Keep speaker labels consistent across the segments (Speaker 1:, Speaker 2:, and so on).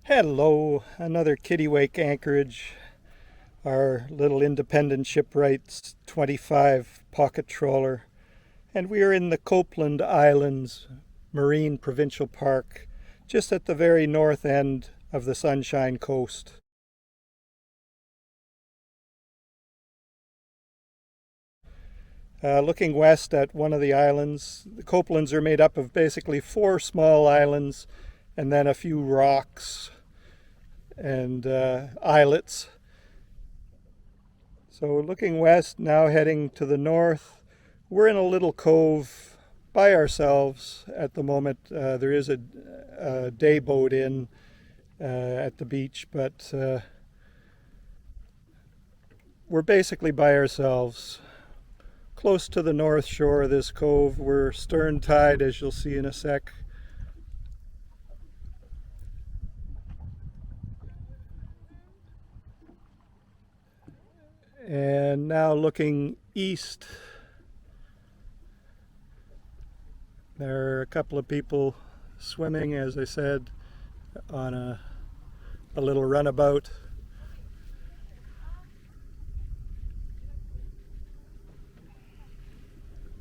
Speaker 1: Hello, another Kittywake Anchorage, our little Independent Shipwrights 25 pocket trawler, and we are in the Copeland Islands Marine Provincial Park, just at the very north end of the Sunshine Coast. Looking west at one of the islands, the Copelands are made up of basically 4 small islands and then a few rocks and islets. So looking west, now heading to the north, we're in a little cove by ourselves at the moment. There is a day boat in at the beach, but we're basically by ourselves. Close to the north shore of this cove, we're stern tide, as you'll see in a sec. And now looking east, there are a couple of people swimming, as I said, on a little runabout.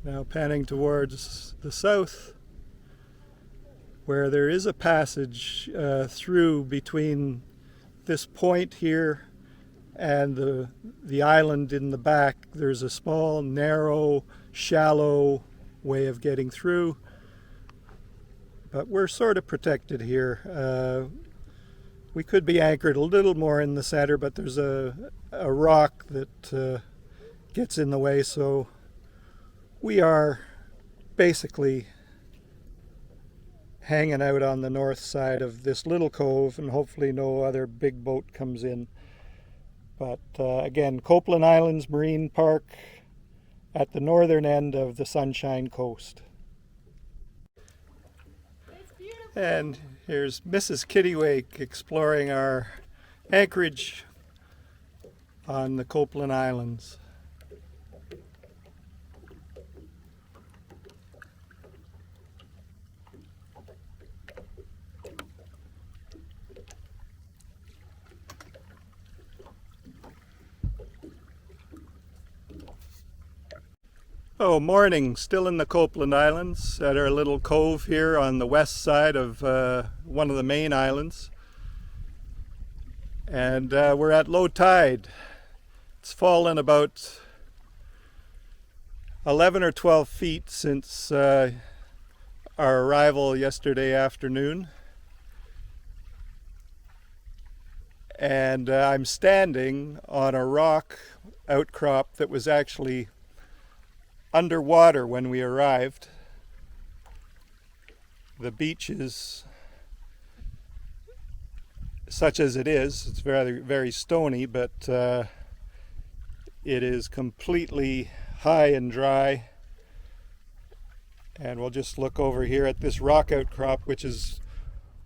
Speaker 1: Now panning towards the south, where there is a passage through between this point here and the island in the back. There's a small, narrow, shallow way of getting through, but we're sort of protected here. We could be anchored a little more in the center, but there's a rock that gets in the way, so we are basically hanging out on the north side of this little cove, and hopefully no other big boat comes in. But again, Copeland Islands Marine Park at the northern end of the Sunshine Coast. And here's Mrs. Kittywake exploring our anchorage on the Copeland Islands. Oh, morning. Still in the Copeland Islands at our little cove here on the west side of one of the main islands. And we're at low tide. It's fallen about 11 or 12 feet since our arrival yesterday afternoon. And I'm standing on a rock outcrop that was actually underwater when we arrived. The beach is, such as it is, it's very, very stony, but it is completely high and dry. And we'll just look over here at this rock outcrop, which is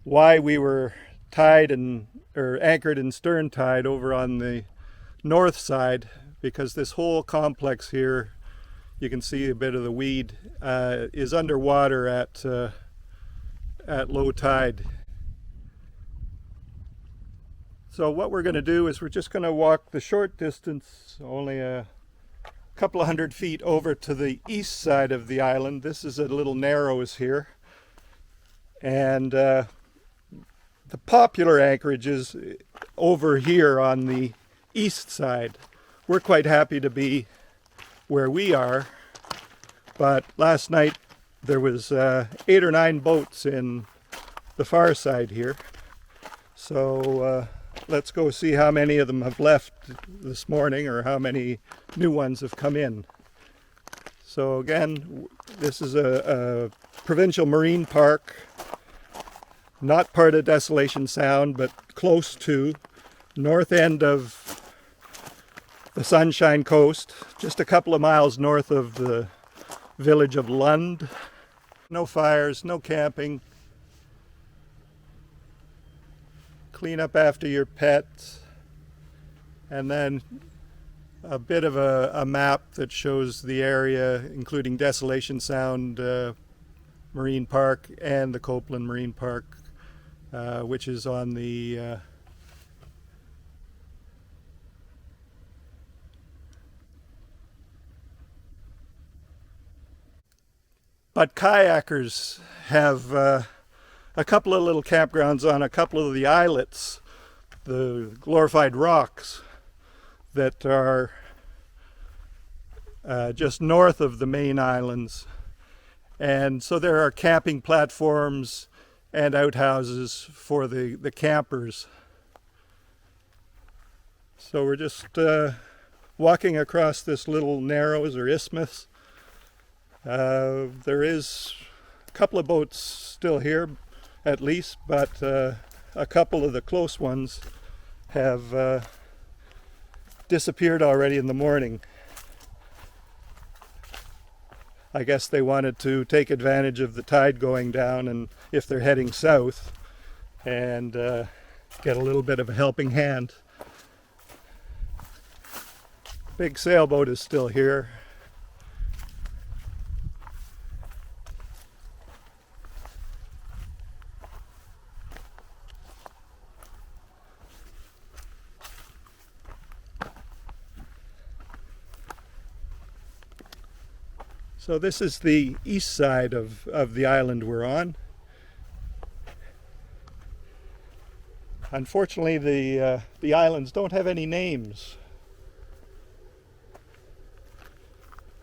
Speaker 1: why we were tied or anchored in stern tide over on the north side, because this whole complex here, you can see a bit of the weed, is underwater at low tide. So what we're going to do is we're just going to walk the short distance, only a couple of 100 feet, over to the east side of the island. This is a little narrows here. And the popular anchorage is over here on the east side. We're quite happy to be where we are, but last night there was 8 or 9 boats in the far side here, so let's go see how many of them have left this morning or how many new ones have come in. So again, this is a provincial marine park, not part of Desolation Sound, but close to, north end of the Sunshine Coast, just a couple of miles north of the village of Lund. No fires, no camping. Clean up after your pets. And then a bit of a map that shows the area, including Desolation Sound Marine Park and the Copeland Marine Park which is on the but kayakers have a couple of little campgrounds on a couple of the islets, the glorified rocks that are just north of the main islands. And so there are camping platforms and outhouses for the campers. So we're just walking across this little narrows or isthmus. There is a couple of boats still here at least, but a couple of the close ones have disappeared already in the morning. I guess they wanted to take advantage of the tide going down, and if they're heading south, and get a little bit of a helping hand. Big sailboat is still here. So this is the east side of the island we're on. Unfortunately, the islands don't have any names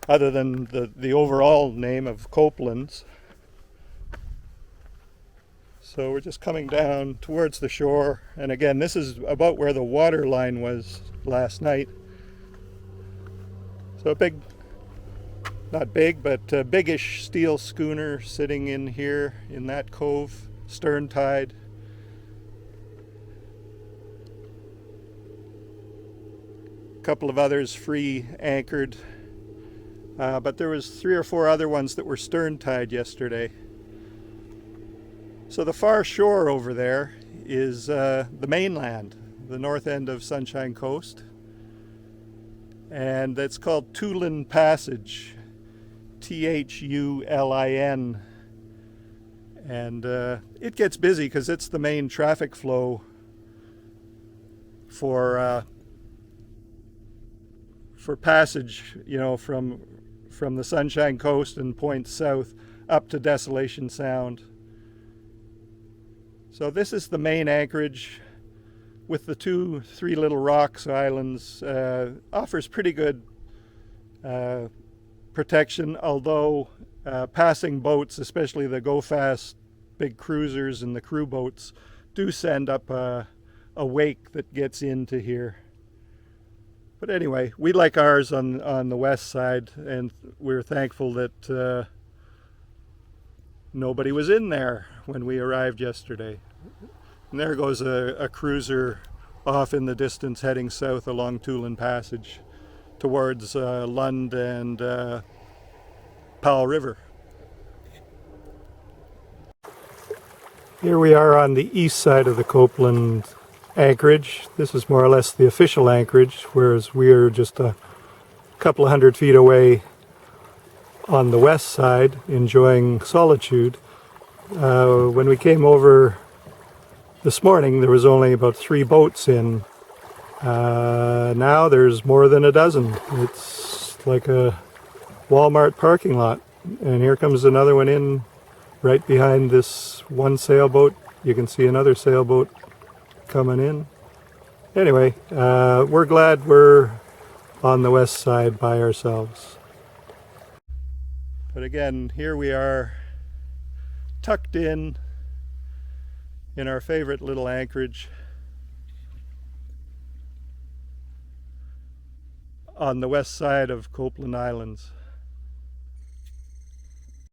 Speaker 1: other than the overall name of Copeland. So we're just coming down towards the shore, and again, this is about where the water line was last night. So a big, not big, but a biggish steel schooner sitting in here in that cove, stern tide. A couple of others free anchored, but there was 3 or 4 other ones that were stern tide yesterday. So the far shore over there is the mainland, the north end of Sunshine Coast, and it's called Tulin Passage. Thulin, and it gets busy because it's the main traffic flow for passage, you know, from the Sunshine Coast and points south up to Desolation Sound. So this is the main Anchorage with the 2-3 little rocks islands. Offers pretty good protection, although passing boats, especially the go-fast big cruisers and the crew boats, do send up a wake that gets into here. But anyway, we like ours on the west side, and we're thankful that nobody was in there when we arrived yesterday. And there goes a cruiser off in the distance heading south along Tulin Passage towards Lund and Powell River. Here we are on the east side of the Copeland Anchorage. This is more or less the official Anchorage, whereas we are just a couple of 100 feet away on the west side enjoying solitude. When we came over this morning, there was only about 3 boats in. Now there's more than a dozen. It's like a Walmart parking lot, and here comes another one in right behind this one sailboat. You can see another sailboat coming in. Anyway, we're glad we're on the west side by ourselves. But again, here we are tucked in our favorite little Anchorage on the west side of Copeland Islands.